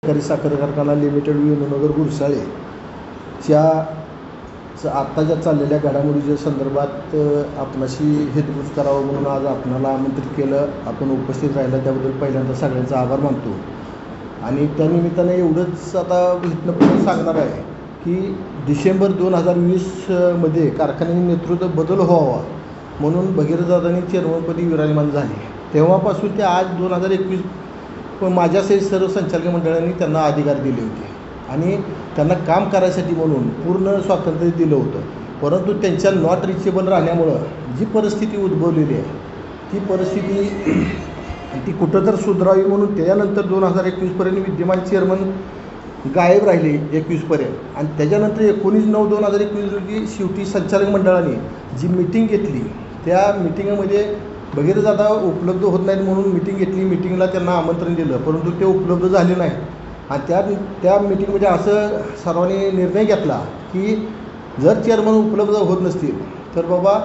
सहकारी साखर कारखाना लिमिटेड विनोनगर गुरसाळेच्या आत्ताच्या चाललेल्या घडामोडीच्या संदर्भात आपणाशी हितगुज करावं म्हणून आज आपणाला आमंत्रित केलं. आपण उपस्थित राहिला त्याबद्दल पहिल्यांदा सगळ्यांचा आभार मानतो. आणि त्यानिमित्तानं एवढंच आता इथनं पुढे सांगणार आहे की डिसेंबर 2020मध्ये कारखान्याचे नेतृत्व बदल व्हावा म्हणून भगीरथदादांनी चेअरमनपदी विराजमान झाले. तेव्हापासून ते आज 2021 पण माझ्यासहित सर्व संचालक मंडळांनी त्यांना अधिकार दिले होते आणि त्यांना काम करायसाठी म्हणून पूर्ण स्वातंत्र्य दिलं होतं. परंतु त्यांच्या नॉट रिचेबल राहण्यामुळं जी परिस्थिती उद्भवलेली आहे ती परिस्थिती ती कुठं तर सुधारावी म्हणून त्याच्यानंतर 2021पर्यंत विद्यमान चेअरमन गायब राहिले 21पर्यंत. आणि त्याच्यानंतर 19/9/2021 रोजी शेवटी संचालक मंडळाने जी मीटिंग घेतली त्या मिटिंगमध्ये भगीरथदादा उपलब्ध होत नाहीत म्हणून मीटिंग घेतली. मीटिंगला त्यांना आमंत्रण दिलं परंतु ते उपलब्ध झाले नाही. आणि त्या मीटिंगमध्ये असं सर्वांनी निर्णय घेतला की जर चेअरमन उपलब्ध होत नसतील तर बाबा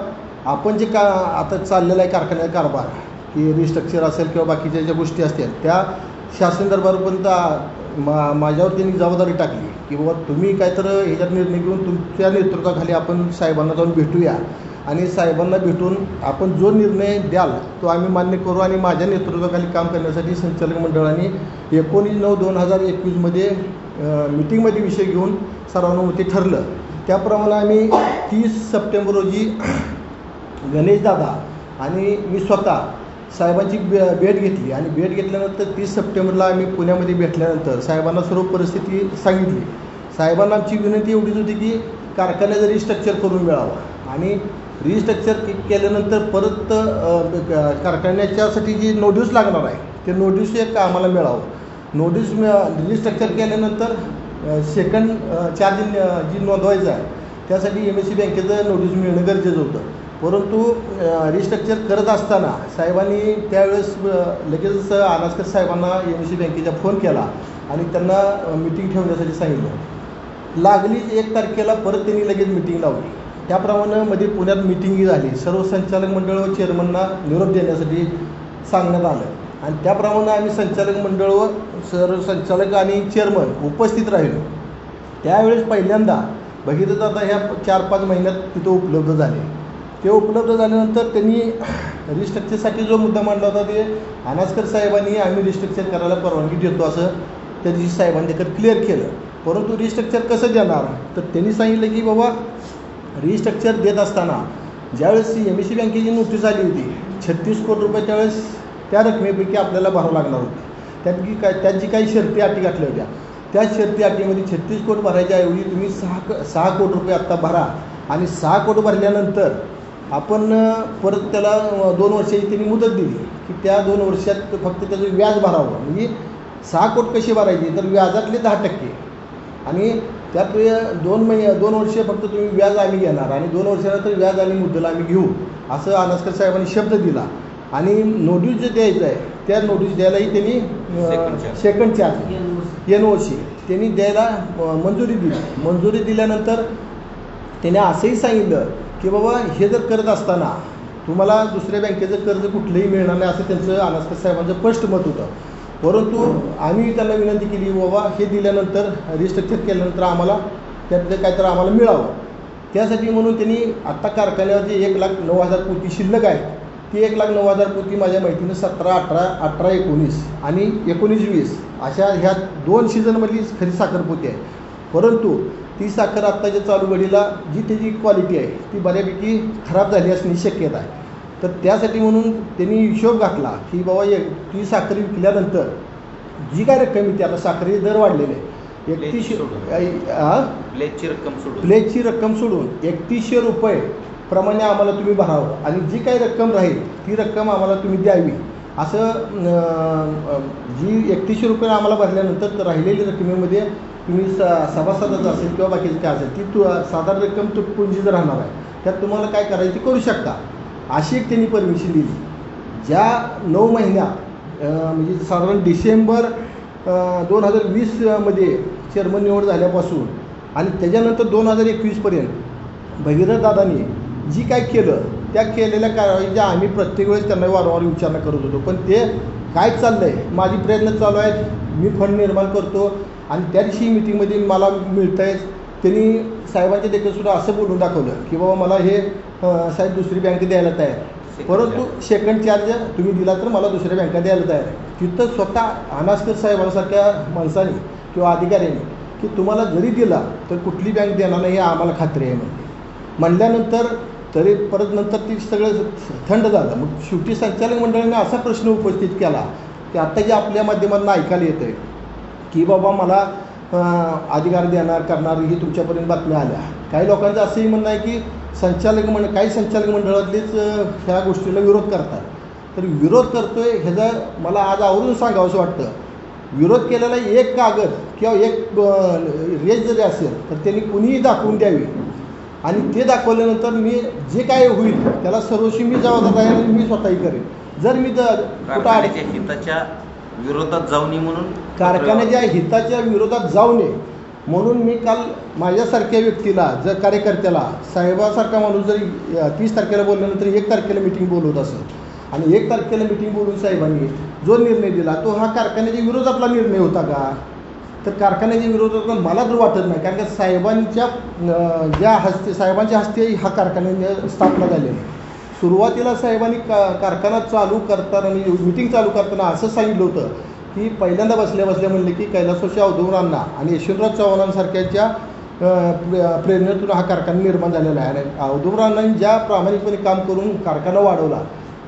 आपण जे आता चाललेला आहे कारखान्याचा कारभार की रिस्ट्रक्चर असेल किंवा बाकीच्या ज्या गोष्टी असतील त्या शासन दरबारपर्यंत माझ्यावर त्यांनी जबाबदारी टाकली की बाबा तुम्ही काय तर ह्याच्यात निर्णय घेऊन तुमच्या नेतृत्वाखाली आपण साहेबांना जाऊन भेटूया आणि साहेबांना भेटून आपण जो निर्णय द्याल तो आम्ही मान्य करू. आणि माझ्या नेतृत्वाखाली काम करण्यासाठी संचालक मंडळाने 19/9/2021मध्ये मीटिंगमध्ये विषय घेऊन सर्वानुमते ठरलं. त्याप्रमाणे आम्ही 30 सप्टेंबर रोजी गणेशदादा आणि मी स्वतः साहेबांची भेट घेतली. आणि भेट घेतल्यानंतर 30 सप्टेंबरला आम्ही पुण्यामध्ये भेटल्यानंतर साहेबांना सर्व परिस्थिती सांगितली. साहेबांना आमची विनंती एवढीच होती की कारखान्याचं रिस्ट्रक्चर करून मिळावं आणि रिस्ट्रक्चर केल्यानंतर परत कारखान्याच्यासाठी जी नोटीस लागणार आहे ते नोटीस एक आम्हाला मिळावं. नोटीस रिस्ट्रक्चर केल्यानंतर सेकंड चार्ज जी नोंदवायचं आहे त्यासाठी MSC बँकेचं नोटीस मिळणं गरजेचं होतं. परंतु रिस्ट्रक्चर करत असताना साहेबांनी त्यावेळेस लगेच अनासकर साहेबांना MSC बँकेचा फोन केला आणि त्यांना मिटिंग ठेवण्यासाठी सांगितलं. लागलीच 1 तारखेला परत त्यांनी लगेच मिटिंग लावली. त्याप्रमाणे मध्ये पुण्यात मिटिंगही झाली. सर्व संचालक मंडळ व चेअरमनना निरोप देण्यासाठी सांगण्यात आलं आणि त्याप्रमाणे आम्ही संचालक मंडळ व सर्व संचालक आणि चेअरमन उपस्थित राहिलो. त्यावेळेस पहिल्यांदा भगीरथदादा ह्या 4-5 महिन्यात तिथं उपलब्ध झाले. ते उपलब्ध झाल्यानंतर त्यांनी रिस्ट्रक्चरसाठी जो मुद्दा मांडला होता ते अनासकर साहेबांनी आम्ही रिस्ट्रक्चर करायला परवानगी देतो असं त्या दिवशी साहेबांनी त्याकडे क्लिअर केलं. परंतु रिस्ट्रक्चर कसं देणार तर त्यांनी सांगितलं की बाबा रिस्ट्रक्चर देत असताना ज्यावेळेस MSC बँकेची नोटीस आली होती 36 कोटी रुपये त्यावेळेस त्या रकमेपैकी आपल्याला भरावं लागणार होती. त्यात जी काही शर्ती अटी घातल्या होत्या त्या शर्ती अटीमध्ये 36 कोटी भरायच्या ऐवजी तुम्ही 6 कोटी रुपये आत्ता भरा आणि 6 कोटी भरल्यानंतर आपण परत त्याला 2 वर्षाची त्यांनी मुदत दिली की त्या 2 वर्षात फक्त त्याचं व्याज भरावं. म्हणजे 6 कोटी कशी भरायची तर व्याजातले 10% आणि त्यात 2 वर्षे फक्त तुम्ही व्याज आम्ही घेणार आणि 2 वर्षानंतर व्याज आणि मुद्दल आम्ही घेऊ असं अनासकर साहेबांनी शब्द दिला. आणि नोटीस जे द्यायचं आहे त्या नोटीस द्यायलाही त्यांनी सेकंड चार्ज NOC त्यांनी द्यायला मंजुरी दिली. मंजुरी दिल्यानंतर त्याने असंही सांगितलं की बाबा हे जर करत असताना तुम्हाला दुसऱ्या बँकेचं कर्ज कुठलंही मिळणार नाही असं त्यांचं अनासकर साहेबांचं स्पष्ट मत होतं. परंतु आम्ही त्यांना विनंती केली बाबा हे दिल्यानंतर रिस्ट्रक्चर केल्यानंतर आम्हाला त्यातलं काय तर आम्हाला मिळावं. त्यासाठी म्हणून त्यांनी आत्ता कारखान्यावर जे 1,09,000 पोती शिल्लक आहे ती 1,09,000 पोती माझ्या माहितीनं 17, 18, 19 आणि 19-20 अशा ह्या 2 सीझनमधली खरी साखर पोती आहे. परंतु ती साखर आत्ताच्या चालू घडीला जी त्याची क्वालिटी आहे ती बऱ्यापैकी खराब झाली असण्याची शक्यता आहे. तर त्यासाठी म्हणून त्यांनी हिशोब घातला की बाबा ती साखर विकल्यानंतर जी काय रक्कम येते आता साखरेचे दर वाढलेले आहे 3100 प्लेजची रक्कम सोडून 3100 रुपये प्रमाणे आम्हाला तुम्ही भरावं आणि जी काही रक्कम राहील ती रक्कम आम्हाला तुम्ही द्यावी असं जी 3100 रुपये आम्हाला भरल्यानंतर राहिलेली रकमेमध्ये तुम्ही सभासदाचं असेल किंवा बाकीचं काय असेल ती साधारण रक्कम तुटपुंजी जर राहणार आहे त्यात तुम्हाला काय करायचं ती करू शकता अशी एक त्यांनी परमिशन दिली. ज्या 9 महिन्यात म्हणजे साधारण डिसेंबर 2020मध्ये चेअरमन निवड झाल्यापासून आणि त्याच्यानंतर 2021पर्यंत भगीरथदादांनी जी काय केलं त्या केलेल्या कारवाईच्या आम्ही प्रत्येक वेळेस त्यांना वारंवार विचारणा करत होतो. पण ते काय चाललं आहे, माझी प्रयत्न चालू आहेत, मी फंड निर्माण करतो. आणि त्या दिवशी मिटिंगमध्ये मला मिळतं आहे, त्यांनी साहेबांच्या देखीलसुद्धा असं बोलून दाखवलं की बाबा मला हे साहेब दुसरी बँक द्यायला तयार आहे, परंतु सेकंड चार्ज तुम्ही दिला तर मला दुसऱ्या बँका द्यायला तयार आहे. तिथं स्वतः अनास्कर साहेबांसारख्या माणसाने किंवा अधिकाऱ्यांनी की तुम्हाला जरी दिला तर कुठली बँक देणार नाही हे आम्हाला खात्री आहे म्हणल्यानंतर तरी परत नंतर ती सगळं थंड झालं. मग शेवटी संचालक मंडळाने असा प्रश्न उपस्थित केला की आत्ता जे आपल्या माध्यमातून ऐकायला येतं आहे की बाबा मला अधिकार देणार करणार ही तुमच्यापर्यंत बातम्या आल्या. काही लोकांचं असंही म्हणणं आहे की काही संचालक मंडळातलेच ह्या गोष्टीला विरोध करतात. तर विरोध करतो आहे ह्याचं मला आज आवर्जून सांगावंसं वाटतं. विरोध केलेला एक कागद किंवा एक रेज जरी असेल तर त्यांनी कुणीही दाखवून द्यावी आणि ते दाखवल्यानंतर मी जे काय होईल त्याला सर्वस्वी मी जबाबदार आहे आणि मी स्वतःही करेन. जर मी कुठं हिताच्या विरोधात जाऊ नये म्हणून कारखान्याच्या हिताच्या विरोधात जाऊ नये म्हणून मी काल माझ्यासारख्या व्यक्तीला जर कार्यकर्त्याला साहेबासारखा माणूस जरी 30 तारखेला बोलल्यानंतर 1 तारखेला मिटिंग बोलवत असेल आणि 1 तारखेला मिटिंग बोलून साहेबांनी जो निर्णय दिला तो हा कारखान्याच्या विरोधातला निर्णय होता का? तर कारखान्याच्या विरोधात मला तर वाटत नाही, कारण की साहेबांच्या हस्ते हा कारखान्याची स्थापना झालेली. सुरुवातीला साहेबांनी कारखाना चालू करताना मिटिंग चालू करताना असं सांगितलं होतं की पहिल्यांदा बसल्या म्हणले की कैलासवासी औदुंबरावांना आणि यशवंतराव चव्हाणांसारख्याच्या प्रेरणेतून हा कारखाना निर्माण झालेला आहे. आणि औदुंबरावांनी ज्या प्रामाणिकपणे काम करून कारखाना वाढवला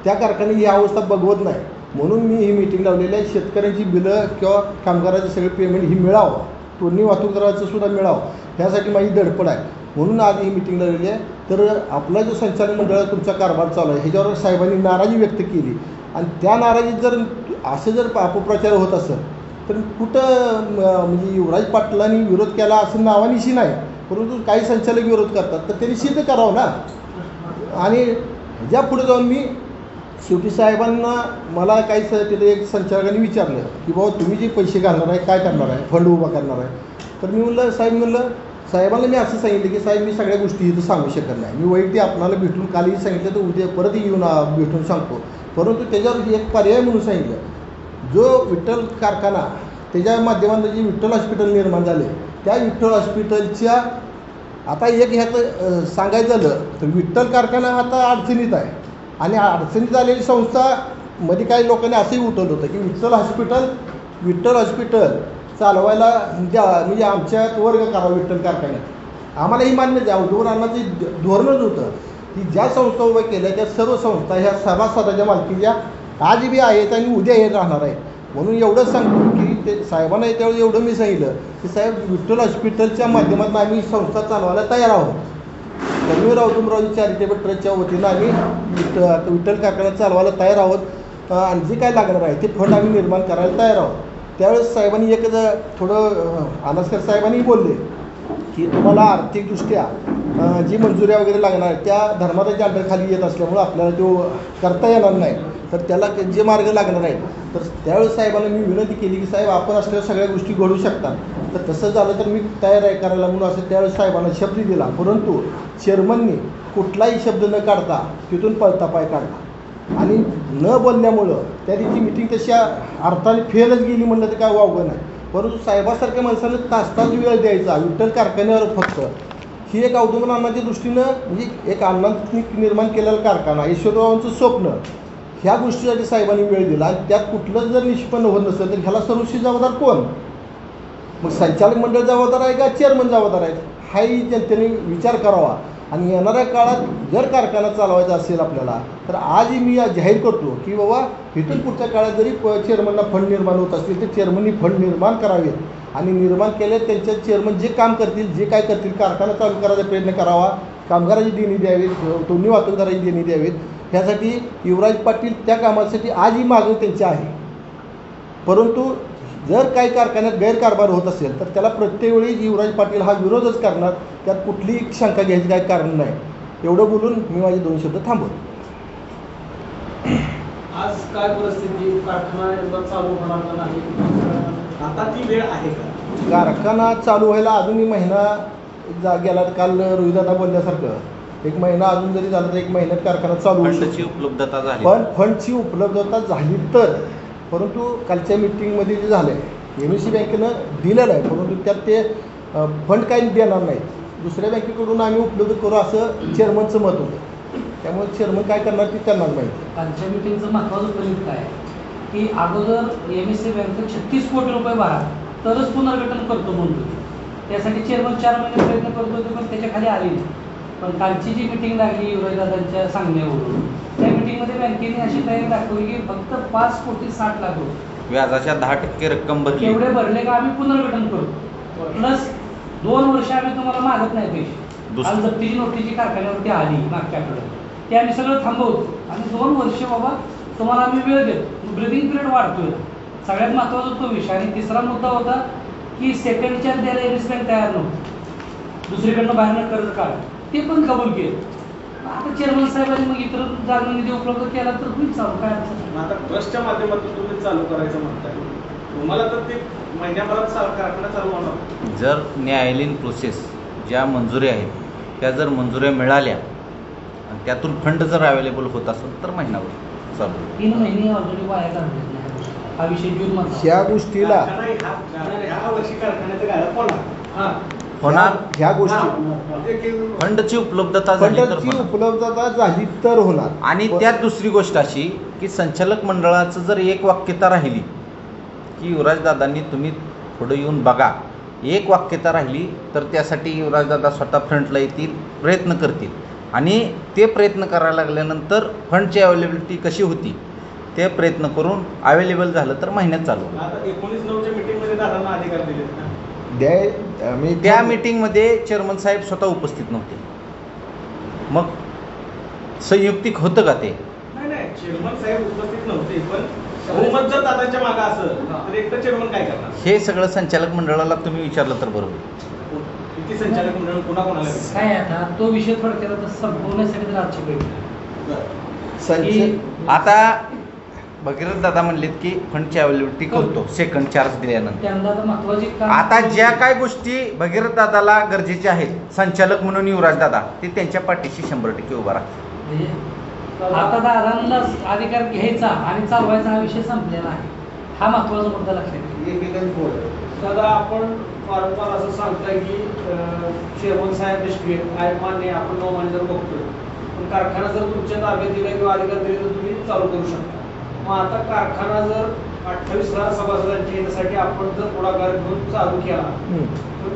त्या कारखान्याची ही अवस्था बघवत नाही म्हणून मी ही मिटिंग लावलेली आहे. शेतकऱ्यांची बिलं किंवा कामगाराचे सगळे पेमेंट ही मिळावं, तोडणी वाहतूकदाराचं सुद्धा मिळावं ह्यासाठी माझी धडपड आहे म्हणून आज ही मिटिंग लावलेली आहे. तर आपला जो संचालक मंडळ तुमचा कारभार चालू आहे ह्याच्यावर साहेबांनी नाराजी व्यक्त केली आणि त्या नाराजीत जर असं जर अपप्रचार होत असेल तर कुठं म्हणजे युवराज पाटलांनी विरोध केला असं नावानिशी नाही, परंतु काही संचालक विरोध करतात तर त्यांनी सिद्ध करावं ना. आणि ह्याच्या पुढे जाऊन मी शेवटी साहेबांना मला काही तिथे एक संचालकांनी विचारलं की बाबा तुम्ही जे पैसे घालणार आहे काय करणार आहे, फंड उभा करणार आहे. तर मी म्हणलं साहेबांना मी असं सांगितलं की साहेब मी सगळ्या गोष्टी इथं सांगू शकत नाही, मी वैयक्तिक आपणाला भेटून कालही सांगितलं तर उद्या परत येऊन भेटून सांगतो. परंतु त्याच्यावर एक पर्याय म्हणून सांगितलं, जो विठ्ठल कारखाना त्याच्या माध्यमातून जे विठ्ठल हॉस्पिटल निर्माण झाले त्या विठ्ठल हॉस्पिटलच्या आता एक ह्याचं सांगायचं झालं तर विठ्ठल कारखाना आता अडचणीत आहे आणि अडचणीत आलेली संस्था मध्ये काही लोकांनी असंही उठवलं होतं की विठ्ठल हॉस्पिटल चालवायला म्हणजे आमच्यात वर्ग करावा विठ्ठल कारखान्यात. आम्हालाही मान्य द्या औदुंबरावांचे धोरणच होतं की ज्या संस्था उभ्या केल्या त्या सर्व संस्था ह्या सभासदाच्या मालकीच्या आज बी आहेत आणि उद्या येत राहणार आहेत. म्हणून एवढंच सांगतो की ते साहेबांना त्यावेळी एवढं मी सांगितलं की साहेब विठ्ठल हॉस्पिटलच्या माध्यमातून आम्ही संस्था चालवायला तयार आहोत. धर्मवीर औदुंबरावजी चॅरिटेबल ट्रस्टच्या वतीनं आम्ही विठ्ठल कारखाना चालवायला तयार आहोत आणि जे काय लागणार आहे ते फंड आम्ही निर्माण करायला तयार आहोत. त्यावेळेस साहेबांनी एक थोडं अनास्कर साहेबांनी बोलले की तुम्हाला आर्थिकदृष्ट्या जी मंजुऱ्या वगैरे लागणार आहेत त्या धर्मादाच्या अंडरखाली येत असल्यामुळं आपल्याला तो करता येणार नाही, तर त्याला जे मार्ग लागणार आहेत. तर त्यावेळेस साहेबांना मी विनंती केली की साहेब आपण असलेल्या सगळ्या गोष्टी घडू शकतात, तर तसं झालं तर मी तयार आहे करायला म्हणून असं त्यावेळेस साहेबांना शब्द दिला. परंतु चेअरमननी कुठलाही शब्द न काढता तिथून पळता पाय काढला आणि न बोलल्यामुळं त्या दिवशी मिटिंग तशा अर्थाने फेलच गेली म्हणलं तर काय वावगं नाही. परंतु साहेबासारख्या माणसानं तास वेळ द्यायचा विठ्ठल कारखान्यावर फक्त ही एक औदुंबरावांच्या दृष्टीनं म्हणजे एक अण्णांनी निर्माण केलेला कारखाना यशवंतरावांचं स्वप्न ह्या गोष्टीसाठी साहेबांनी वेळ दिला आणि त्यात कुठलंच जर निष्पन्न होत नसेल तर ह्याला सर्वस्वी जबाबदार कोण? मग संचालक मंडळ जबाबदार आहे का चेअरमन जबाबदार आहेत हाही जनतेने विचार करावा. आणि येणाऱ्या काळात जर कारखाना चालवायचा असेल आपल्याला तर आजही मी जाहीर करतो की बाबा इथून पुढच्या काळात जरी चेअरमनला फंड निर्माण होत असतील तर चेअरमननी फंड निर्माण करावेत आणि निर्माण केले त्यांच्या चेअरमन जे काम करतील जे काय करतील कारखाना चालू करायचा प्रयत्न करावा, कामगाराची देणी द्यावीत, तोडणी वाहतूकदाराची देणी द्यावीत. ह्यासाठी युवराज पाटील त्या कामासाठी आजही मागणी त्यांची आहे. परंतु जर काही कारखान्यात गैरकारभार होत असेल तर त्याला प्रत्येक वेळी युवराज पाटील हा विरोधच करणार, त्यात कुठलीही शंका घ्यायची काही कारण नाही. एवढं बोलून मी माझे 2 शब्द थांबवतो. आज काय परिस्थिती कारखाना चालू होणार नाही, आता ती वेळ आहे का? कारखाना चालू व्हायला अजूनही महिना गेला. काल रोहिदादा बोलल्यासारखं 1 महिना अजून जरी झाला तर 1 महिन्यात कारखाना चालू होऊ शकतो. उपलब्धता झाली पण फंडची उपलब्धता झाली तर परंतु कालच्या मिटिंगमध्ये जे झालं आहे MSC बँकेनं दिलेलं आहे, परंतु त्यात ते फंड काही देणार नाहीत, दुसऱ्या बँकेकडून आम्ही उपलब्ध करू असं चेअरमनचं मत होतं. त्यामुळे चेअरमन काय करणार ते त्यांनाच माहिती. कालच्या मिटिंगचं महत्त्वाचं परिणाम काय की अगोदर MSC बँक 36 कोटी रुपये भरा तरच पुनर्गठन करतो म्हणतो. त्यासाठी चेअरमन 4 महिने प्रयत्न करत होते, पण त्याच्या खाली आले नाही. पण कालची जी मिटिंग लागली युवराजदादांच्या सांगण्यावरून, त्या मिटिंगमध्ये बँकेने अशी तयारी दाखवली की फक्त 5 कोटी 60 लाख रुपये व्याजाच्या 10% रक्कम भरली. एवढे भरले का आम्ही पुनर्गठन करतो, प्लस 2 वर्ष आम्ही तुम्हाला मागत नाही पैसे. काल जप्तीची नोटीसची कारखान्यावरती आली मागच्या आठवड्यात, ते आम्ही सगळं थांबवतो आणि 2 वर्ष बाबा तुम्हाला आम्ही वेळ देतो, ब्रिदिंग पिरियड वाढतोय. सगळ्यात महत्त्वाचा तो विषय. आणि तिसरा मुद्दा होता की सेकंड चार्ज द्यायला MSC बँक तयार नव्हती, दुसरीकडनं बाहेरनं कर्ज काढ, ते पण कबूल केलं. आता चेअरमन साहेबांनी मग इतर जागा निधी उपलब्ध केला तर होईल चालू, काय अडचण नाही. आता ट्रस्टच्या माध्यमातून तुम्ही चालू करायचं म्हणताय, तुम्हाला तर ते महिन्याभरात कारखाना चालू होणार. जर न्यायालयीन प्रोसेस ज्या मंजुऱ्या आहेत त्या जर मंजुऱ्या मिळाल्या आणि त्यातून फंड जर अवेलेबल होत असेल तर महिनाभर चालू. 3 महिने ऑलरेडी वाया घालवले नाही हा विषय जून मध्ये. ह्या गोष्टीला ह्या वर्षी कारखान्याचं गाळप होणार. ह्या गोष्टी फंडची उपलब्धता झाली तर फंडाची होणार. उपलब्धता झाली तर होणार. आणि त्यात दुसरी गोष्ट अशी की संचालक मंडळाचं जर एक वाक्यता राहिली की युवराजदादांनी तुम्ही पुढे येऊन बघा, एक वाक्यता राहिली तर त्यासाठी युवराजदादा स्वतः फ्रंटला येतील, प्रयत्न करतील. आणि ते प्रयत्न करायला लागल्यानंतर फंडची अवेलेबिलिटी कशी होती ते प्रयत्न करून अवेलेबल झालं तर महिन्यात चालू होईल. आता 19/9च्या मीटिंगमध्ये दादांना अधिकार दिलेत ना. त्या मीटिंगमध्ये चेअरमन साहेब स्वतः उपस्थित नव्हते. मग संयुक्तिक होतं का ते? नाही, चेअरमन साहेब उपस्थित नव्हते, पण बहुमत जर दादांच्या मागे असेल तर एकटं चेअरमन काय करणार? हे सगळं संचालक मंडळाला तुम्ही विचारलं तर बरोबर. किती संचालक मंडळ कोणाकोणाला काय आता तो विषय थोडक्यात आता संपवण्यासाठी तर आजची बैठक. आता भगीरथ दादा म्हणलेत की फंडची अवेलेबिलिटी करतो सेकंड चार्ज दिल्यानंतर. त्यांना आता महत्वाची आता ज्या काय गोष्टी भगीरथ दादाला गरजेच्या आहेत संचालक म्हणून युवराज दादा ते त्यांच्या पाठीशी 100% उभा राहतात. आता दादांना अधिकार घ्यायचा आणि चालवायचा हा विषय संपलेला आहे. हा महत्वाचा मुद्दा लक्षात घ्या. दादा, आपण वारंवार असं सांगताय की चेअरमन साहेब निष्क्रिय आहे, मान्य, आपण 9 महिने जर बघतोय, पण कारखाना जर तुमच्या ताब्यात दिला किंवा अधिकार दिले तर तुम्ही चालू करू शकता. मग आता कारखाना जर 28,000 सभासदांच्या याच्यासाठी आपण जर पुढाकार घेऊन चालू केला तर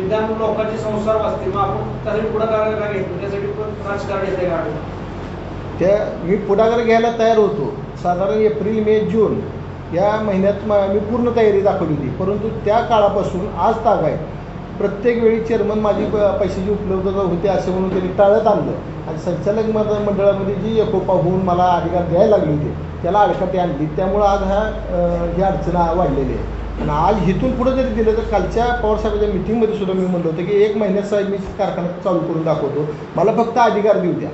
निदान लोकांचे संसार वाचतील. मग आपण त्यासाठी पुढाकार का घेतो? त्यासाठी पण राजकारण येते का? मी पुढाकार घ्यायला तयार होतो. साधारण एप्रिल, मे, जून या महिन्यात मी पूर्ण तयारी दाखवली होती, परंतु त्या काळापासून आज ताग आहे. प्रत्येक वेळी चेअरमन माझी पैशाची उपलब्धता होते असे म्हणून त्यांनी टाळत आणलं आणि संचालक मंडळामध्ये जी एकोपा होऊन मला अधिकार द्यायला लागले होते त्याला अडकाटी आणली. त्यामुळं आज ही अडचण वाढलेली आहे. आणि आज इथून पुढे जरी दिलं तर कालच्या पवारसाहेबांच्या मिटिंगमध्ये सुद्धा मी म्हणलं होतं की 1 महिन्यात साहेब मी कारखाना चालू करून दाखवतो, मला फक्त अधिकार देऊ द्या.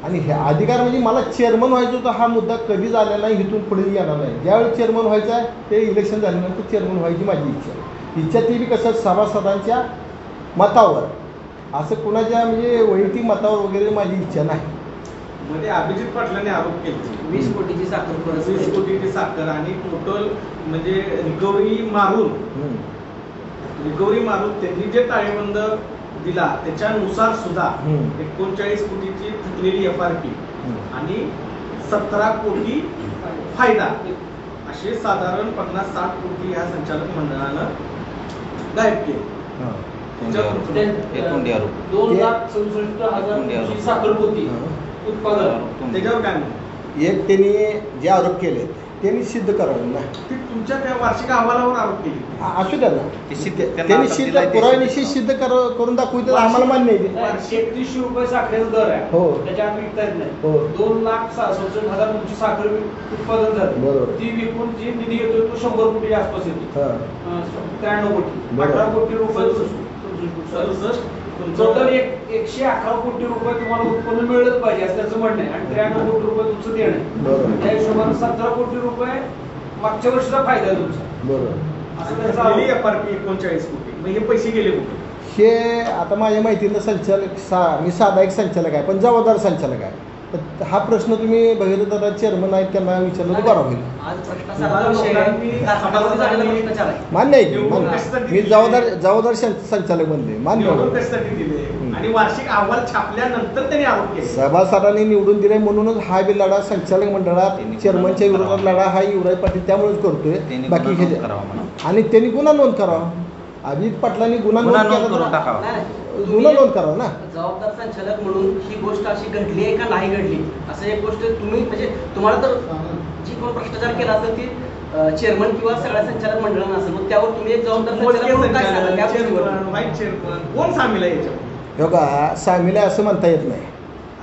आणि हे अधिकार म्हणजे मला चेअरमन व्हायचं होतं, हा मुद्दा कधीच आला नाही, इथून पुढे येणार नाही. ज्यावेळी चेअरमन व्हायचं आहे ते इलेक्शन झाल्यानंतर चेअरमन व्हायची माझी इच्छा ती बी कसं सभासदांच्या मतावर, असं कुणाच्या म्हणजे वैयक्तिक मतावर वगैरे माझी इच्छा नाही. मध्ये अभिजित पाटलांनी आरोप केले 20 कोटीची साखर 20 कोटीची साखर आणि टोटल म्हणजे रिकव्हरी मारून त्यांनी जे ताळेबंद दिला त्याच्यानुसार सुद्धा 39 कोटीची थकलेली FRP आणि 17 कोटी फायदा असे साधारण 50-60 कोटी ह्या संचालक मंडळानं गायब केले. 2,67,000 साखर होती उत्पादन. त्याच्यावर काय म्हणतो? एक त्यांनी जे आरोप केले त्यांनी सिद्ध करावं ना. ते तुमच्या त्या वार्षिक अहवालावर आरोप केले असू द्या ना, त्यांनी सिद्ध पुराव्यानिशी सिद्ध करून दाखवतो आम्हाला मान्य आहे. 3100 रुपये साखरेचा दर आहे. हो, त्याच्या आम्ही विकता येत नाही. हो, 2,67,000 तुमची साखर उत्पादन झालं. बरोबर. ती विकून जी निधी येतो तो 100 कोटी आसपास येतो. 93 कोटी, 18 कोटी रुपये 67 टोटल 111 कोटी रुपये तुम्हाला उत्पन्न मिळलंच पाहिजे असं त्याचं म्हणणं आहे. आणि 93 कोटी रुपये तुमचं देणं आहे. त्या हिशोबाने 17 कोटी रुपये मागच्या वर्षीचा फायदा आहे तुमचा. बरोबर. असं त्याचा FRP 39 कोटी. मग हे पैसे गेले कुठे? हे आता माझ्या माहितीनं संचालक मी साधा एक संचालक आहे पण जबाबदार संचालक आहे. तर हा प्रश्न तुम्ही भगीरथदादा चेअरमन आहेत त्यांना विचारलं तर बरा होईल. आज भ्रष्टाचाराचा विषय आहे. कारखान्यामध्ये झालेला भ्रष्टाचार आहे. मान्य आहे की मान्य. मी जबाबदार संचालक बनले मान्य निवडून आहे. कशासाठी दिले आणि वार्षिक अहवाल छापल्यानंतर त्यांनी आरोप केले. सभासदांनी निवडून दिले म्हणूनच हा बी लढा संचालक मंडळात चेअरमनच्या विरोधात लढा हा युवराज पाटील त्यामुळेच करतोय. त्यांनी बाकी गुन्हा हे नोंद करावा म्हणून. आणि त्यांनी गुन्हा नोंद करावा. अभिजित पाटलांनी गुन्हा गुन्हा नोंद नोंद केला करून तर टाकावा. नाही, गुन्हा नोंद करावा ना. जबाबदार संचालक म्हणून ही गोष्ट अशी घडली आहे का नाही घडली असं एक गोष्ट तुम्ही म्हणजे तुम्हाला तर जी कोण भ्रष्टाचार केला असेल ती चेअरमन किंवा सगळ्या संचालक मंडळांना असेल मग त्यावर तुम्ही एक जबाबदार संचालक म्हणून काय सांगाल त्या गोष्टीवर? चेअरमन व्हाईस चेअरमन कोण सामील आहे याच्यावर? हे बघा सामील आहे असं म्हणता येत नाही.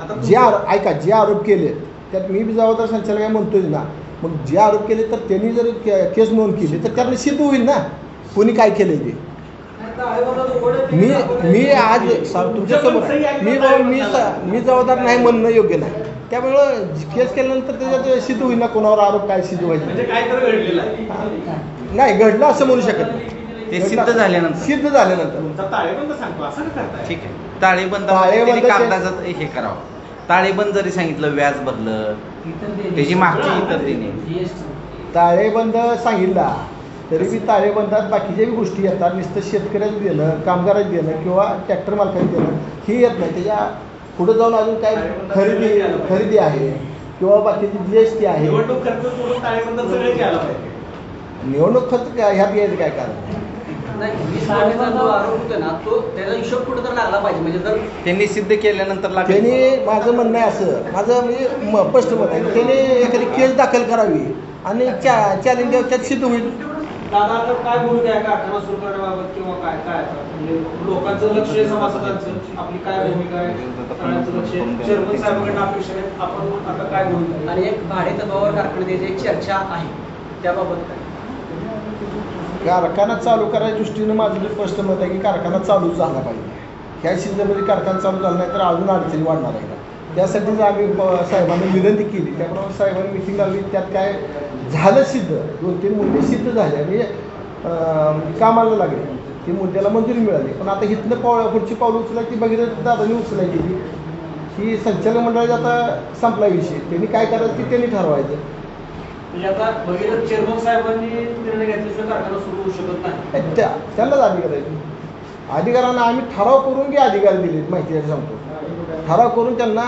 आता जे ऐका जे आरोप केले त्यात मी बी जबाबदार संचालक आहे म्हणतोय ना. मग जे आरोप केले तर त्यांनी जर केस नोंद केली तर त्याला सिद्ध होईल ना कोणी काय केलंय ते. मी आज तुमच्या समोर आहे. मी जबाबदार नाही म्हणणं योग्य नाही. त्यामुळं केस केल्यानंतर त्याच्यात सिद्ध होईल ना कोणावर आरोप काय सिद्ध म्हणजे व्हायचे. काय तर घडलेलं आहे. नाही घडलं असं म्हणू शकत नाही. ते सिद्ध झाल्यानंतर. सिद्ध झाल्यानंतर तुमचा ताळेबंद सांगतो असं का करताय? ठीक आहे. ताळेबंद कागदाचं हे करावं. ताळेबंद जरी सांगितलं व्याज भरलं त्याची मागची इतर देणे. ताळेबंद सांगितला तरी बी ताळेबंदात बाकीच्या बी गोष्टी येतात. नुसतं शेतकऱ्याला देणं कामगाराला देणं किंवा ट्रॅक्टर मालकाला देणं ही येत नाही. त्याच्या पुढे जाऊन अजून काय खरेदी आहे किंवा बाकीची GST आहे. निवडणूक खर्च सोडून ताळेबंद सगळे घ्यायला पाहिजे. निवडणूक खर्च काय ह्यात घ्यायचं काय कारण. नाही, 20 कोटीचा जो आरोप होतो ना तो त्याचा हिशोब कुठे तर लागला पाहिजे म्हणजे जर त्यांनी सिद्ध केल्यानंतर लागेल. त्यांनी माझं म्हणणं आहे असं माझं म्हणजे स्पष्ट मत आहे की त्यांनी एखादी केस दाखल करावी आणि चॅलेंज त्यात सिद्ध होईल. दादा आता काय भूमिका आहे कारखाना सुरू करण्याबाबत किंवा काय काय आता? म्हणजे लोकांचं लक्ष आहे सभासदांचं आपली काय भूमिका आहे सगळ्यांचं लक्ष आहे चेअरमन साहेबांकडे अपेक्षा आहे आपण आता काय भूमिका आहे? आणि एक भाडे तत्वावर कारखाना द्यायची एक चर्चा आहे त्याबाबत काय? कारखाना चालू करायच्या दृष्टीनं माझं बी स्पष्ट मत आहे की कारखाना चालूच झाला पाहिजे. ह्या सीझनमध्ये कारखाना चालू झाला नाही तर अजून अडचणी वाढणार आहे. त्यासाठीच आम्ही साहेबांनी विनंती केली. त्याप्रमाणे साहेबांनी मिटिंग लावली. त्यात काय झालं सिद्ध 2-3 मुद्दे सिद्ध झाले आणि कामाला लागले. ती मुद्द्याला मंजुरी मिळाली. पण आता इथनं पुढची पावलं उचलायची भगीरथ दादांनी उचलायची ही संचालक मंडळाचा आता संपला विषय. त्यांनी काय करायचं ते त्यांनी ठरवायचं. म्हणजे आता भगीरथ चेअरमन साहेबांनी निर्णय घेतल्याशिवाय कारखाना सुरू होऊ शकत नाही. त्यांनाच अधिकार आहे. अधिकारांना आम्ही ठराव करून अधिकार दिले माहिती सांगतो. ठराव करून त्यांना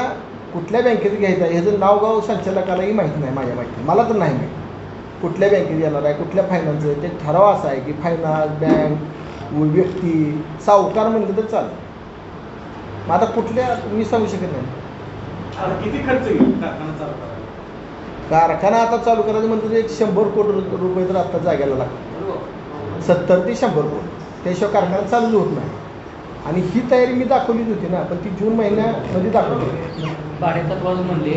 कुठल्या बँकेत घ्यायचं आहे ह्याचं नावगाव संचालकालाही माहीत नाही. माझ्या माहिती मला तर नाही माहीत कुठल्या बँकेत येणार आहे कुठल्या फायनान्सचं. ते ठराव असा आहे की फायनान्स बँक व्यक्ती सावकार म्हणलं तर चालेल. मग आता कुठल्या मी सांगू शकत नाही. आता किती खर्च येईल कारखाना चालू करायला? कारखाना आता चालू करायचं म्हणजे एक 100 कोटी रुपये तर आता जाग्याला लागतात. 70 ते 100 कोटी. त्याशिवाय कारखाना चालू होत नाही. आणि ही तयारी मी दाखवलीच होती ना पण ती जून महिन्यामध्ये दाखवली. भाडे तत्वावर म्हणले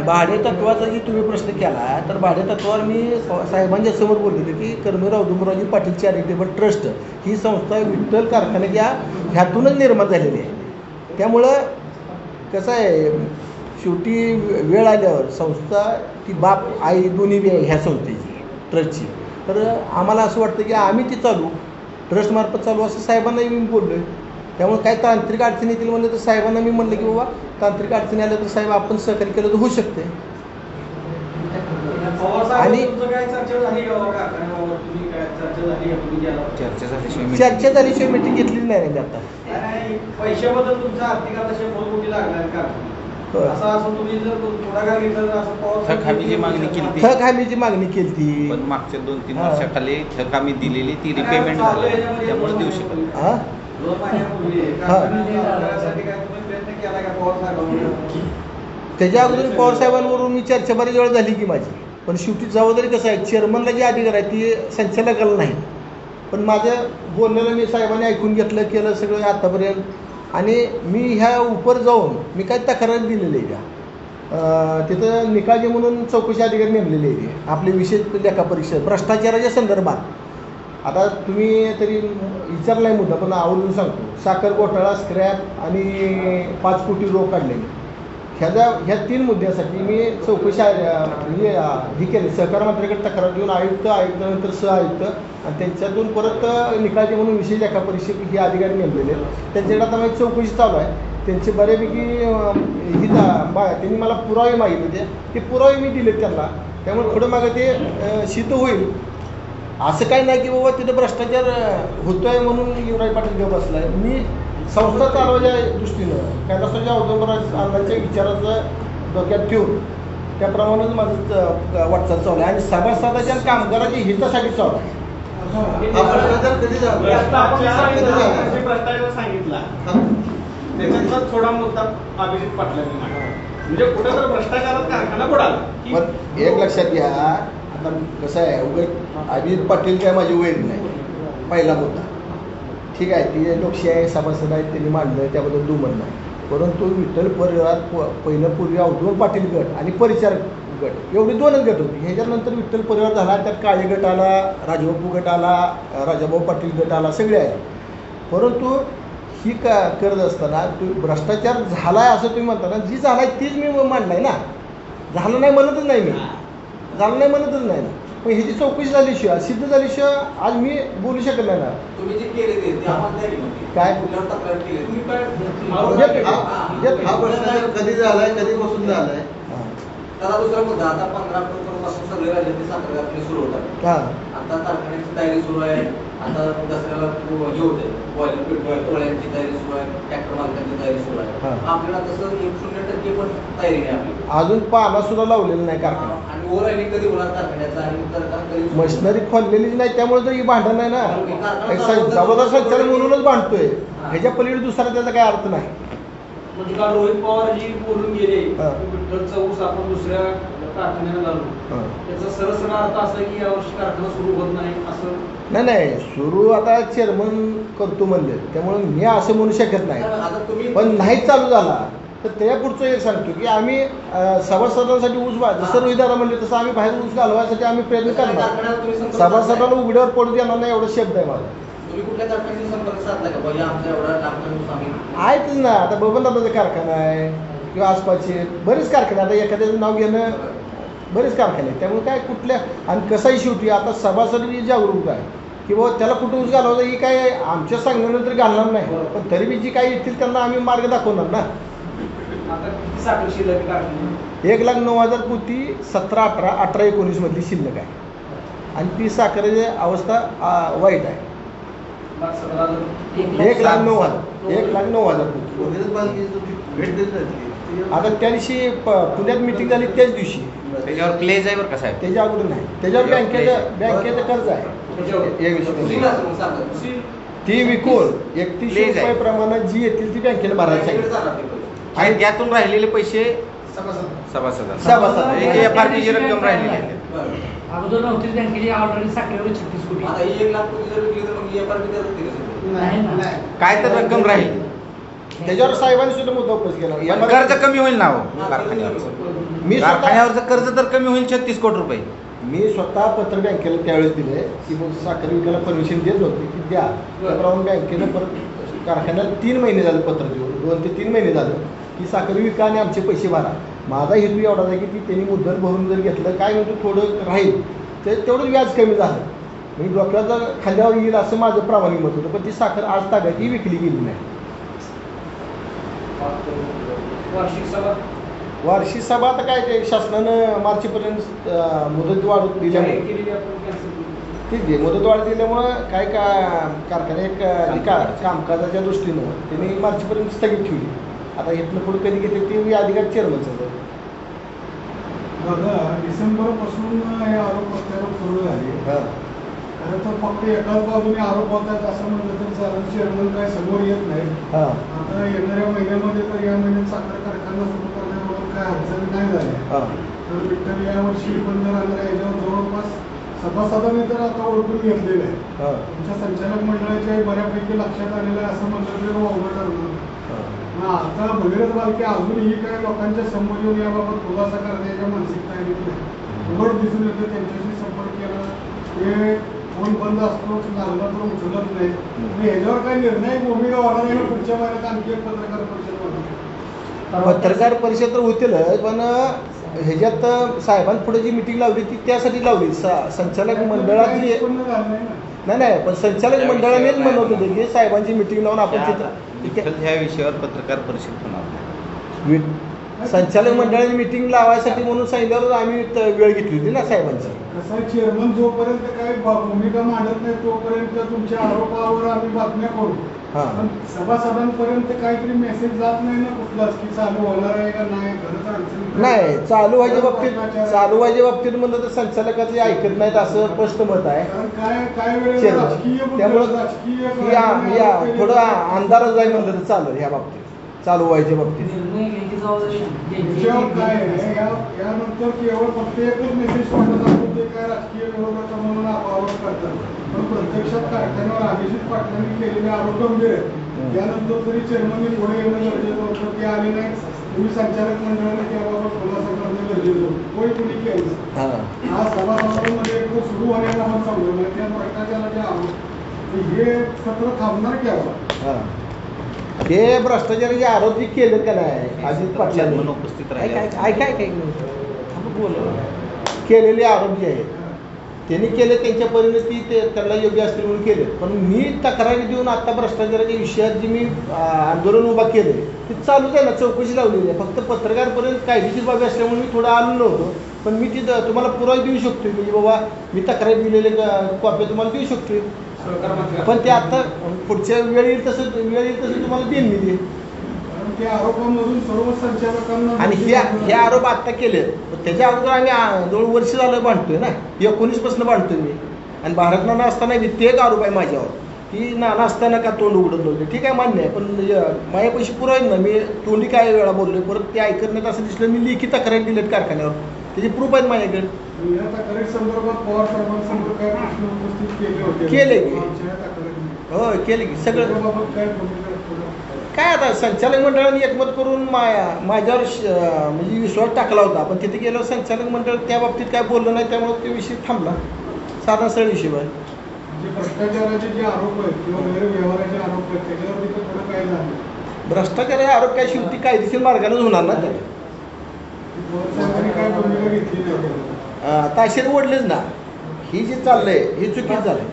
भाडे तत्वाचा जी तुम्ही प्रश्न केला तर भाडे तत्वावर मी साहेबांच्या समोर बोललेले की कर्मवीर औदुंबरावजी पाटील चॅरिटेबल ट्रस्ट ही संस्था विठ्ठल कारखान्याच्या ह्यातूनच निर्माण झालेली आहे. त्यामुळं कसं आहे शेवटी वेळ आल्यावर संस्था ती बाप आई दोन्ही बी आहे ह्या संस्थेची ट्रस्टची. तर आम्हाला असं वाटतं की आम्ही ती चालू ट्रस्टमार्फत चालू असं साहेबांनाही मी बोललो आहे. त्यामुळे काही तांत्रिक अडचणी येतील म्हणलं तर साहेबांना मी म्हणलं की बाबा तांत्रिक अडचणी आल्या तर साहेब आपण सहकार्य केलं तर होऊ शकते. आणि चर्चा झाल्याशिवाय चर्चा झाल्याशिवाय मीटिंग घेतलीच नाही ना आता. पैशाबद्दल तुमच्या आर्थिक आता 100 कोटी लागणार का? असं तुम्ही जर पुढाकार घेतला तर असं थक हमीची मागणी केली. थक हमीची मागणी केली ती पण मागच्या 2-3 वर्षाखाली थक हमी दिलेली ती रिपेमेंट झालं त्यामुळे देऊ शकत. हां त्याच्या अगोदर पवार साहेबांवरून मी चर्चा बरीच वेळ झाली की माझी. पण शेवटी जबाबदारी कसं आहे चेअरमनला जी अधिकार आहे ती संचालकाला नाही. पण माझ्या बोलण्याला मी साहेबांनी ऐकून घेतलं केलं सगळं आतापर्यंत. आणि मी ह्या उपर जाऊन मी काही तक्रार दिलेली आहे का तिथं निकाजी म्हणून चौकशी अधिकारी नेमलेले आहे आपले विशेष लेखा परीक्षा भ्रष्टाचाराच्या संदर्भात. आता तुम्ही तरी विचारला आहे मुद्दा पण आवडून सांगतो. साखर घोटाळा स्क्रॅप आणि 5 कोटी रोख काढलेले ह्या 3 मुद्द्यासाठी मी चौकशी ही केली. सहकार मंत्र्याकडे तक्रार देऊन आयुक्त नंतर सहआयुक्त आणि त्यांच्यातून परत निकाळजे म्हणून विशेष लेखा परीक्षक ही अधिकारी नेमलेले आहेत. त्यांच्याकडे आता माझी चौकशी चालू आहे. त्यांचे बऱ्यापैकी त्यांनी मला पुरावे मागितले होते, ते पुरावे मी दिलेत त्यांना. त्यामुळे पुढं मागं ते सिद्ध होईल. असं काही नाही की बाबा तिथं भ्रष्टाचार होतोय म्हणून युवराज पाटील घेऊन बसला आहे. मी संस्था चालवायच्या दृष्टीनं कैलासवासी औदुंबराज अण्णांच्या विचाराचं डोक्यात ठेवून त्याप्रमाणेच माझं वाटचाल चालू आहे आणि सभासदाच्या आणि कामगाराच्या हितासाठी चालू आहे. हा भ्रष्टाचार कधी झाला? भ्रष्टाचार सांगितला त्याच्यातला थोडा मुद्दा अभिजित पाटलांनी मांडला. म्हणजे कुठे तर भ्रष्टाचारात कारखाना बुडाला. पण एक लक्षात घ्या, आता कसं आहे, उगाच अभिजित पाटील काय माझी वैर नाही. पहिला मुद्दा ठीक आहे, ती लोकशाही सभासद आहेत त्यांनी मांडलं, त्याबद्दल दुमत नाही. परंतु विठ्ठल परिवारात पहिलं पूर्वी औदुंबर पाटील गट आणि परिचारक गट एवढे दोनच गट होते. ह्याच्यानंतर विठ्ठल परिवार झाला, त्यात काळे गट आला, राजबापू गट आला, राजाभाऊ पाटील गट आला, सगळे आहेत. परंतु ही करत असताना भ्रष्टाचार झाला आहे असं तुम्ही म्हणता ना, जी झाला आहे तीच मी मांडलाय ना. झालं नाही म्हणतच नाही, मी झालं नाही म्हणतच नाही ना. पण ह्याची चौकशी झाल्याशिवाय, सिद्ध झाल्याशिवाय आज मी बोलू शकत नाही ना. तुम्ही जे केले ते काय कुठल्यावर तक्रार केली तुम्ही हा भ्रष्टाचार कधी झालाय, कधीपासून झालाय? त्याला दुसरा मुद्दा, आता 15 ऑक्टोबर पासून सगळे राज्य ते साखर कारखाने सुरू होतात. आता कारखान्याची तयारी सुरू आहे. आता दसऱ्याला हे होते बॉयलर पेट्रोलची तयारी सुरू आहे, ट्रॅक्टर मालकांची तयारी सुरू आहे. आपल्याला तसं 0% पण तयारी नाही आपली. अजून पाला सुद्धा लावलेलं नाही कारखाना आणि ओव्हरऑल कधी होणार कारखान्याचा आणि कारखाना कधी मशिनरी खोललेलीच नाही. त्यामुळे तर ही भांडण आहे ना. जबरदस्त संचालक म्हणूनच भांडतोय. ह्याच्या पलीकडे दुसरा त्याचा काही अर्थ नाही. म्हणजे काल रोहित पवार जी बोलून गेले विठ्ठलचा ऊस आपण दुसऱ्या कारखान्याला घालू, त्याचा सरसरा अर्थ असा की यावर्षी कारखाना सुरू होत नाही असं नाही. सुरू आता चेअरमन करतो म्हणले, त्यामुळे मी असं म्हणू शकत नाही. पण नाही चालू झाला तर त्या पुढचं एक सांगतो की आम्ही सभासदांसाठी ऊस जसं रोहित दादा म्हणले तसं आम्ही बाहेर ऊस घालवायसाठी आम्ही प्रयत्न करणार. सभासदाला उघड्यावर पडू देणार नाही एवढा शब्द आहे माझा. तुम्ही कुठल्या कारखान्याशी संपर्क साधला का बाबा आमच्या एवढा लांब आम्ही आहेतच ना. आता बबनदादाचा कारखाना आहे किंवा आसपासचे बरेच कारखाने, आता एखाद्याचं नाव घेणं बरेच कारखाने आहेत. त्यामुळे काय कुठल्या आणि कसाही शेवटी आता सभासद जागरूक आहे की बाबा त्याला कुठं ऊस घालवायचं, ही काय आमच्या सांगण्यानं तरी घालणार नाही. पण तरी बी जी काही येतील त्यांना आम्ही मार्ग दाखवणार ना. आता किती साखर शिल्लक कारखाने? 1,09,000 पोती 17-18 18-19 मधली शिल्लक आहे आणि ती साखरेची अवस्था वाईट आहे. 1,09,000 आता त्या दिवशी पुण्यात मिटिंग झाली त्याच दिवशी. त्याच्यावर प्लेज आहे बरं का साहेब? त्याच्या अगोदर नाही. त्याच्यावर बँकेचं कर्ज आहे. ती विकून 31 रुपये जी येतील ती बँकेला भरायला सांगितलं. आणि त्यातून राहिलेले पैसे सभासद FRP रक्कम राहिलेली आहे. अगोदर नव्हती बँकेची ऑलरेडी साखरेवर 36 कोटी. आता 1 लाख कोटी जर विकली तर मग FRP देतात ते नाही ना. काय तर रक्कम राहील. त्याच्यावर साहेबांनी सुद्धा मुद्दा उपयोग केला. कर्ज कमी होईल ना हो कारखान्यावरचं कर्ज तर कमी होईल 36 कोटी रुपये. मी स्वतः पत्र बँकेला त्यावेळेस दिले की मग साखर विकायला परमिशन देत नव्हती की द्या. त्याप्रमाणे बँकेनं परत कारखान्याला 3 महिने झाले पत्र देऊन, 2 ते 3 महिने झालं की साखर विका आणि आमचे पैसे भरा. माझा हेतू एवढाच आहे की ती त्यांनी मुद्दल भरून जर घेतलं काय म्हणतो थोडं राहील ते तेवढंच व्याज कमी झालं. मी डोक्याचा खांद्यावर येईल असं माझं प्रामाणिक मत होतं. पण ती साखर आज ताब्यात ही विकली गेली नाही. वार्षिक सभा आता काय ते शासनानं मार्चपर्यंत मुदतवाढ दिल्यामुळे ठीक आहे, मुदतवाढ दिल्यामुळं काय कारखाने कामकाजाच्या दृष्टीनं त्यांनी मार्चपर्यंत स्थगित ठेवली. आता इथनं पुढे कधी घेते ते अधिकार चेअरमनचं. बघा, डिसेंबरपासून हे आरोप प्रत्यारोप सुरू झाले. खरं तर फक्त एकाच बाजूने आरोप होतात असं म्हणलं तरी चालेल. चेअरमन काय समोर येत नाही. आता येणाऱ्या महिन्यामध्ये तर या महिन्यात साखर कारखाना सुरू करण्याबाबत काय अडचणी नाही झाल्या. तर विठ्ठल यावर्षी बंद राहणार आहे. याच्यावर जवळपास सभासदांनी तर आता ओळखून घेतलेलं आहे. तुमच्या संचालक मंडळाच्या बऱ्यापैकी लक्षात आलेलं आहे असं म्हणलं तरी वावगं ठरणार. आता भगीरथ बालके अजूनही काही लोकांच्या समोर येऊन याबाबत खुलासा करण्याच्या मानसिकता उघड दिसून येते. त्यांच्याशी संपर्क केला ते फोन बंद असतो, लागला तर उचलत नाही. ह्याच्यावर काही निर्णय भूमिका होणार नाही. पुढच्या महिन्यात आणखी एक पत्रकार परिषद होणार. पत्रकार परिषद तर होतीलच, पण ह्याच्यात साहेबांपुढे जी मिटिंग लावली ती त्यासाठी लावली. संचालक मंडळाची नाही पण संचालक मंडळानेच म्हणत होते की साहेबांची मिटिंग लावून आपण विठ्ठल ह्या विषयावर पत्रकार परिषद होणार नाही. संचालक मंडळाने मिटिंग लावायसाठी म्हणून सांगितल्यावर आम्ही वेळ घेतली होती ना साहेबांची. कसं आहे, चेअरमन जोपर्यंत काही भूमिका मांडत नाही तोपर्यंत तुमच्या आरोपावर आम्ही बातम्या करू. पण सभासदांपर्यंत काहीतरी मेसेज जात नाही ना कुठलाच की चालू होणार आहे का नाही. खरंच अडचण नाही, चालू व्हायच्या बाबतीत म्हणलं तर संचालकाचे ऐकत नाहीत असं स्पष्ट मत आहे. कारण काय वेळेला राजकीय त्यामुळं थोडा अंधारच आहे म्हणलं तर चालेल ह्या बाबतीत, चालू व्हायच्या बाबतीत. त्याच्यावर काय आहे, यानंतर केवळ फक्त एकच मेसेज पाठवत असतो ते काय राजकीय विरोधक म्हणून आरोप करतात. पण प्रत्यक्षात कारखान्यावर अभिजित पाटलांनी केलेले आरोप गंभीर आहेत. यानंतर तरी चेअरमनने पुढे येणं गरजेचं होतं, ते आले नाही. तुम्ही संचालक मंडळाने त्याबाबत खुलासा करणं गरजेचं होतं, कोणी कुणी केलं. आज सभासदांमध्ये एक सुरू होण्याला आपण समजवलं त्या भ्रष्टाचाराचे जे आरोप हे सत्र थांबणार केव्हा. हे भ्रष्टाचाराचे आरोप जे केले का नाही अजित पाटलांनी उपस्थित राहिले केलेले आरोप जे आहेत त्यांनी केले त्यांच्या परिणती ते त्यांना योग्य असतील म्हणून केले. पण मी तक्रारी देऊन आता भ्रष्टाचाराच्या विषयात जे मी आंदोलन उभा केले ते चालूच आहे ना, चौकशी लावलेली आहे. फक्त पत्रकारपर्यंत कायदेशीर बाबी असल्यामुळे मी थोडं आलो नव्हतो. पण मी तिथं तुम्हाला पुरावा देऊ शकतो की बाबा मी तक्रारी दिलेले कॉपी तुम्हाला देऊ शकतो. पण ते आता पुढच्या वेळ येईल तसं तुम्हाला देईन मी ते. त्या आरोपांमधून सर्व संचालकांना आणि हे आरोप आता केले, त्याच्या अगोदर आम्ही 2 वर्ष झालं बांधतोय ना, 19पासून बांधतोय मी. आणि भारत नाना असताना ते एक आरोप आहे माझ्यावर की नाना असताना का तोंड उघडत नव्हते. ठीक आहे, मान्य आहे. पण माझ्यापाशी पुरावे ना, मी तोंडी काय वेळा बोललोय, परत ते ऐकत नाहीत असं दिसलं. मी लेखी तक्रारी दिलेत कारखान्यावर, त्याचे प्रूफ आहेत माझ्याकडे. या तक्रारी संदर्भात पवार साहेबांसमोर काय प्रश्न उपस्थित केले होते? केले की हो, केले की सगळं. काय आता संचालक मंडळाने एकमत करून माझ्यावर म्हणजे विश्वास टाकला होता. पण तिथे गेल्यावर संचालक मंडळ त्या बाबतीत काय बोललं नाही, त्यामुळे तो विषय थांबला. साधा सरळ विषय आहे. भ्रष्टाचाराचे जे आरोप आहेत किंवा गैरव्यवहाराचे आरोप आहेत त्याच्यावर तिथं थोडं काय झालं. भ्रष्टाचाराचे आरोप काय शेवटी कायदेशीर मार्गानेच होणार ना. त्याला काय भूमिका घेतली नाही, ताशेर ओढलेच ना. ही जे चाललंय हे चुकीचं झालंय.